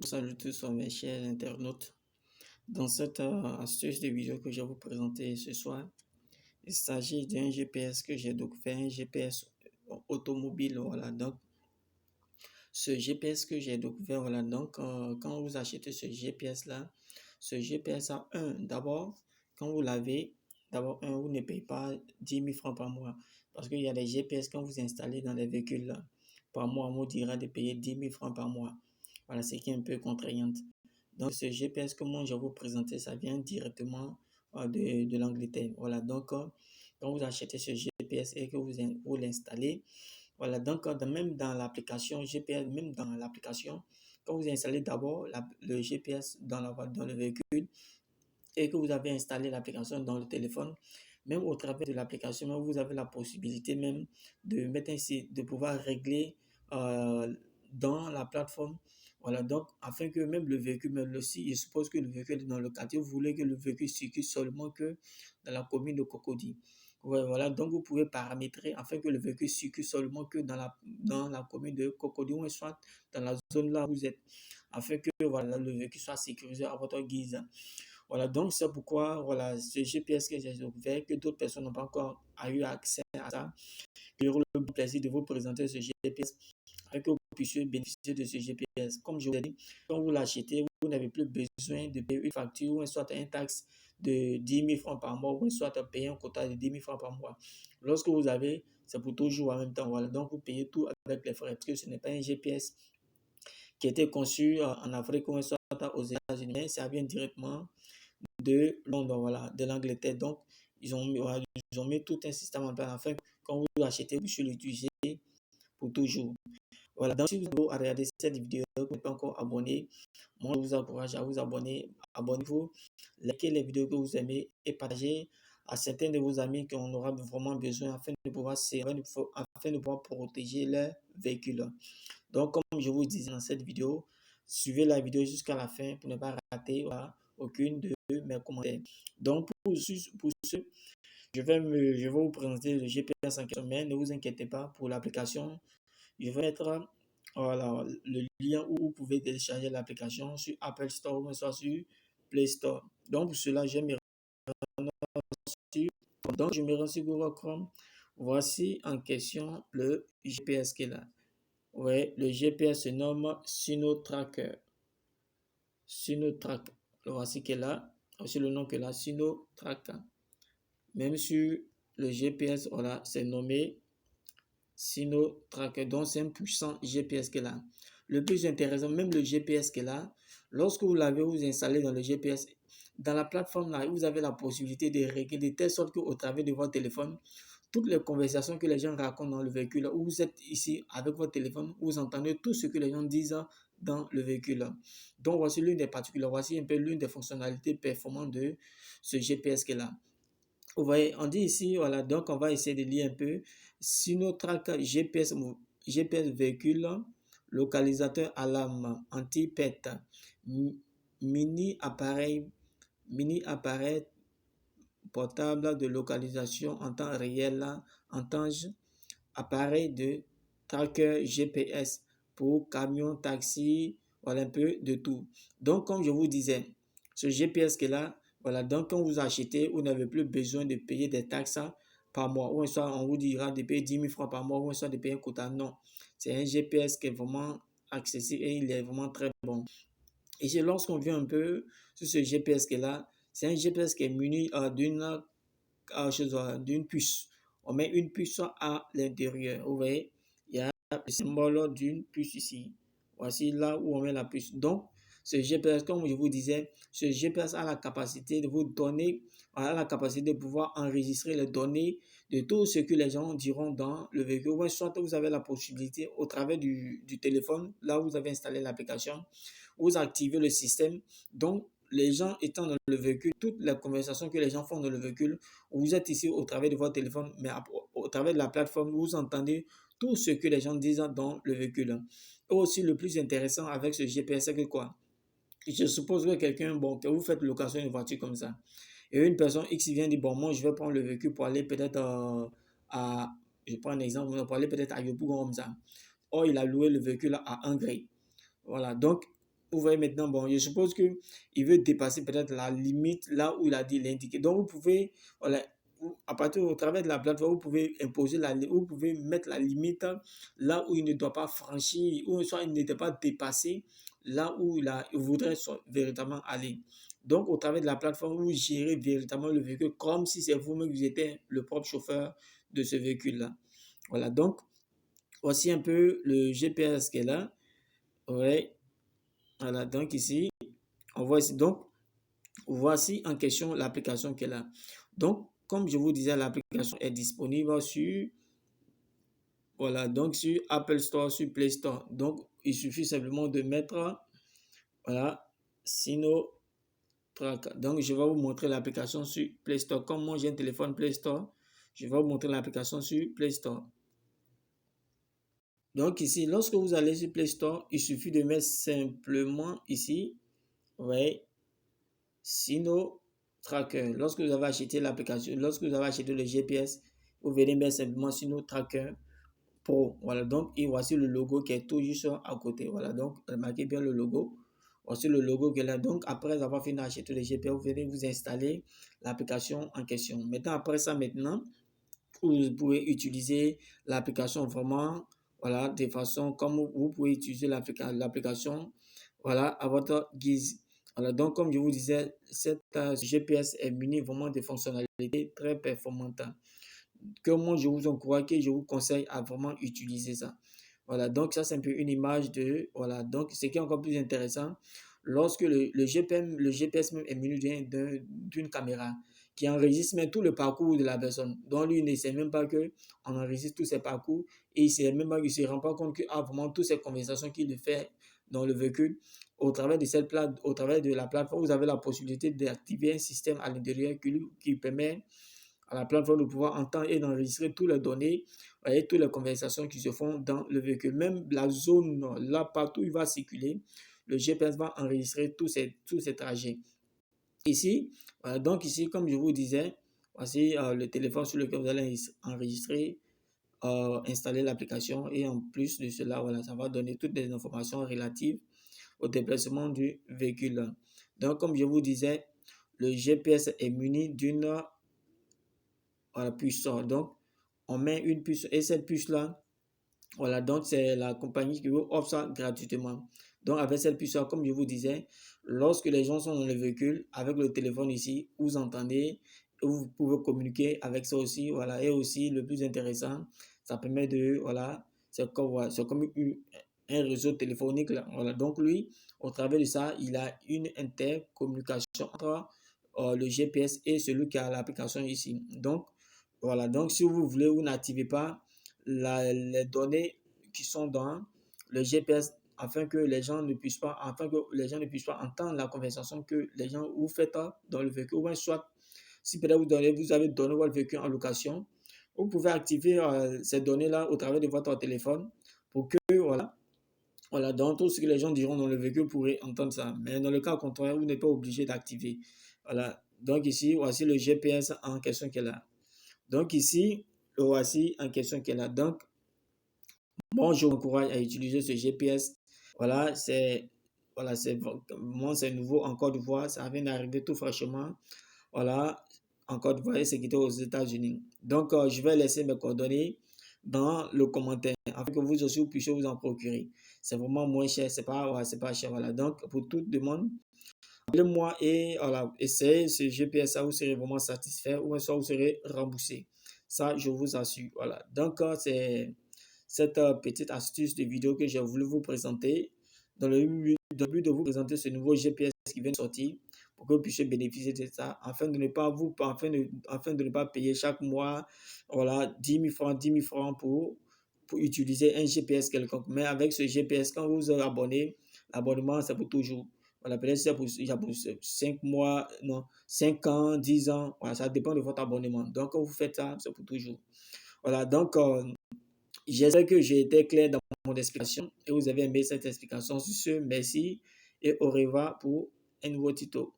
Salut tous mes chers internautes. Dans cette astuce de vidéo que je vais vous présenter ce soir, il s'agit d'un GPS que j'ai donc fait, un GPS automobile. Voilà, donc ce GPS que j'ai découvert, voilà, donc quand vous achetez ce GPS là, ce GPS a d'abord, quand vous l'avez, d'abord vous ne payez pas 10 000 francs par mois, parce qu'il y a des GPS quand vous installez dans les véhicules là, par mois, on vous dira de payer 10 000 francs par mois. Voilà, ce qui est un peu contraignant. Donc ce GPS que moi je vais vous présenter, ça vient directement de l'Angleterre. Voilà, donc quand vous achetez ce GPS et que vous l'installez, voilà, donc même dans l'application GPS, même dans l'application, quand vous installez d'abord le GPS dans le véhicule et que vous avez installé l'application dans le téléphone, même au travers de l'application, vous avez la possibilité même de mettre ainsi, de pouvoir régler dans la plateforme. Voilà, donc afin que même le véhicule, même aussi, il suppose que le véhicule est dans le quartier, vous voulez que le véhicule circule seulement que dans la commune de Cocody. Ouais, voilà, donc vous pouvez paramétrer afin que le véhicule circule seulement que dans la commune de Cocody ou soit dans la zone là où vous êtes, afin que voilà, le véhicule soit sécurisé à votre guise. Voilà, donc c'est pourquoi voilà, ce GPS que j'ai ouvert, que d'autres personnes n'ont pas encore eu accès à ça, j'aurai le plaisir de vous présenter ce GPS afin que vous puissiez bénéficier de ce GPS. Comme je vous l'ai dit, quand vous l'achetez, vous n'avez plus besoin de payer une facture ou soit un taxe de 10 000 francs par mois ou soit payer un quota de 10 000 francs par mois. Lorsque vous avez, c'est pour toujours en même temps. Voilà, donc vous payez tout avec les frais parce que ce n'est pas un GPS qui a été conçu en Afrique ou soit aux États-Unis, mais ça vient directement de Londres, voilà, de l'Angleterre. Donc, voilà, ils ont mis tout un système en place afin que quand vous l'achetez, vous puissiez l'utiliser pour toujours. Voilà, donc si vous avez regardé cette vidéo, vous n'êtes pas encore abonné, moi je vous encourage à vous abonner. Abonnez-vous, likez les vidéos que vous aimez et partagez à certains de vos amis qui en aura vraiment besoin afin de pouvoir afin de pouvoir protéger leur véhicule. Donc, comme je vous disais dans cette vidéo, suivez la vidéo jusqu'à la fin pour ne pas rater aucune de mes commentaires. Donc, pour ce, je vais vous présenter le GPS en question, mais ne vous inquiétez pas pour l'application. Je vais mettre voilà, le lien où vous pouvez télécharger l'application sur Apple Store ou soit sur Play Store. Donc, pour cela, je me rends sur Google Chrome. Voici en question le GPS qui est là. Ouais, le GPS se nomme SinoTracker. SinoTrack. Voici qu'elle a. Voici le nom qu'elle a, SinoTrack. Même sur le GPS, voilà, c'est nommé SinoTracker. Donc, c'est un puissant GPS qu'elle a. Le plus intéressant, même le GPS qu'elle a, lorsque vous l'avez vous installé dans le GPS, dans la plateforme là, vous avez la possibilité de régler de telle sorte qu'au travers de votre téléphone, toutes les conversations que les gens racontent dans le véhicule, où vous êtes ici avec votre téléphone, vous entendez tout ce que les gens disent dans le véhicule. Donc, voici l'une des particularités, voici un peu l'une des fonctionnalités performantes de ce GPS qui est là. Vous voyez, on dit ici, voilà, donc on va essayer de lire un peu. SinoTrack GPS véhicule, localisateur alarme, anti-pet, mini appareil portable de localisation en temps réel, appareil de tracker GPS pour camion, taxi, voilà un peu de tout. Donc, comme je vous disais, ce GPS qui est là, voilà, donc quand vous achetez, vous n'avez plus besoin de payer des taxes par mois. Ou soit on vous dira de payer 10 000 francs par mois, ou soit de payer un quota. Non, c'est un GPS qui est vraiment accessible et il est vraiment très bon. Et lorsqu'on vient un peu sur ce GPS qui est là, c'est un GPS qui est muni d'une puce. On met une puce à l'intérieur. Vous voyez, il y a le symbole d'une puce ici. Voici là où on met la puce. Donc, ce GPS, comme je vous disais, ce GPS a la capacité de vous donner, a la capacité de pouvoir enregistrer les données de tout ce que les gens diront dans le véhicule. Soit vous avez la possibilité au travers du téléphone, là où vous avez installé l'application, vous activez le système. Donc, les gens étant dans le véhicule, toutes les conversations que les gens font dans le véhicule, vous êtes ici au travers de votre téléphone, mais au travers de la plateforme, vous entendez tout ce que les gens disent dans le véhicule. Et aussi, le plus intéressant avec ce GPS, c'est que quoi? Je suppose que quelqu'un, bon, que vous faites location d'une voiture comme ça, et une personne X vient dire, bon, moi, je vais prendre le véhicule pour aller peut-être je prends un exemple, pour aller peut-être à Yopougon comme ça. Or, il a loué le véhicule à 1 gré. Voilà, donc, vous voyez maintenant, bon, je suppose qu'il veut dépasser peut-être la limite là où il a dit l'indiquer. Donc, vous pouvez, voilà, à partir au travers de la plateforme, vous pouvez imposer vous pouvez mettre la limite là où il ne doit pas franchir, ou soit il n'était pas dépassé là où il voudrait véritablement aller. Donc, au travers de la plateforme, vous gérez véritablement le véhicule comme si c'est vous-même qui étiez le propre chauffeur de ce véhicule-là. Voilà, donc, voici un peu le GPS qu'elle a. Ouais, voilà, donc ici, on voit ici, donc, voici en question l'application qu'elle a. Donc, comme je vous disais, l'application est disponible sur, voilà, donc sur Apple Store, sur Play Store. Donc, il suffit simplement de mettre, voilà, Sino Track. Donc, je vais vous montrer l'application sur Play Store. Comme moi, j'ai un téléphone Play Store, je vais vous montrer l'application sur Play Store. Donc, ici, lorsque vous allez sur Play Store, il suffit de mettre simplement ici, ouais, Sino Tracker. Lorsque vous avez acheté l'application, lorsque vous avez acheté le GPS, vous venez mettre simplement Sino Tracker Pro. Voilà, donc, et voici le logo qui est tout juste à côté. Voilà, donc, remarquez bien le logo. Voici le logo qui est là. Donc, après avoir fini d'acheter le GPS, vous venez vous installer l'application en question. Maintenant, après ça, maintenant, vous pouvez utiliser l'application vraiment, voilà, de façon comme vous pouvez utiliser l'application, voilà, à votre guise. Voilà, donc comme je vous disais, cette GPS est muni vraiment de fonctionnalités très performantes que moi je vous encourage, que je vous conseille à vraiment utiliser ça. Voilà, donc ça c'est un peu une image de, voilà, donc ce qui est encore plus intéressant, lorsque le GPS même est muni d'une caméra qui enregistre même tout le parcours de la personne. Donc lui, il ne sait même pas qu'on enregistre tous ses parcours et il ne se rend pas compte qu'il a vraiment toutes ces conversations qu'il fait dans le véhicule. Au travers de la plateforme, vous avez la possibilité d'activer un système à l'intérieur qui permet à la plateforme de pouvoir entendre et d'enregistrer toutes les données et toutes les conversations qui se font dans le véhicule. Même la zone, là, partout où il va circuler, le GPS va enregistrer tous ces trajets. Ici, donc ici, comme je vous disais, voici le téléphone sur lequel vous allez enregistrer, installer l'application et en plus de cela, voilà, ça va donner toutes les informations relatives au déplacement du véhicule. Donc, comme je vous disais, le GPS est muni d'une puce. Donc, on met une puce et cette puce-là, voilà, donc c'est la compagnie qui vous offre ça gratuitement. Donc, avec cette puce-là, comme je vous disais, lorsque les gens sont dans le véhicule, avec le téléphone ici, vous entendez, vous pouvez communiquer avec ça aussi, voilà, et aussi, le plus intéressant, ça permet de, voilà, c'est comme un réseau téléphonique, là, voilà. Donc, lui, au travers de ça, il a une intercommunication entre le GPS et celui qui a l'application ici. Donc, voilà, donc si vous voulez, vous n'activez pas les données qui sont dans le GPS afin que les gens ne puissent pas entendre la conversation que les gens vous faites dans le véhicule. Ou soit, si peut-être vous avez donné votre véhicule en location, vous pouvez activer ces données-là au travers de votre téléphone pour que, voilà, donc tout ce que les gens diront dans le véhicule pourraient entendre ça. Mais dans le cas contraire, vous n'êtes pas obligé d'activer. Voilà, donc ici, voici le GPS en question qu'elle a. Donc ici, le voici en question qu'elle a. Donc, moi, je vous encourage à utiliser ce GPS. Voilà, c'est nouveau en Côte d'Ivoire. Ça vient d'arriver tout fraîchement. Voilà, en Côte d'Ivoire et c'est quitté aux États-Unis. Donc, je vais laisser mes coordonnées dans le commentaire afin que vous aussi vous puissiez vous en procurer. C'est vraiment moins cher, c'est pas cher. Voilà, donc pour toute demande, appelez-moi et voilà, essayez ce GPS, ça vous serez vraiment satisfait ou soit vous serez remboursé. Ça, je vous assure. Voilà, donc c'est cette petite astuce de vidéo que j'ai voulu vous présenter dans le but de vous présenter ce nouveau GPS qui vient de sortir pour que vous puissiez bénéficier de ça afin de ne pas payer chaque mois, voilà, 10 000 francs pour utiliser un GPS quelconque. Mais avec ce GPS, quand vous êtes abonné, l'abonnement, c'est pour toujours. Voilà, peut-être c'est pour 5 mois, non, 5 ans, 10 ans, voilà, ça dépend de votre abonnement. Donc, quand vous faites ça, c'est pour toujours. Voilà, donc, j'espère que j'ai été clair dans mon explication et vous avez aimé cette explication. Sur ce, merci et au revoir pour un nouveau tuto.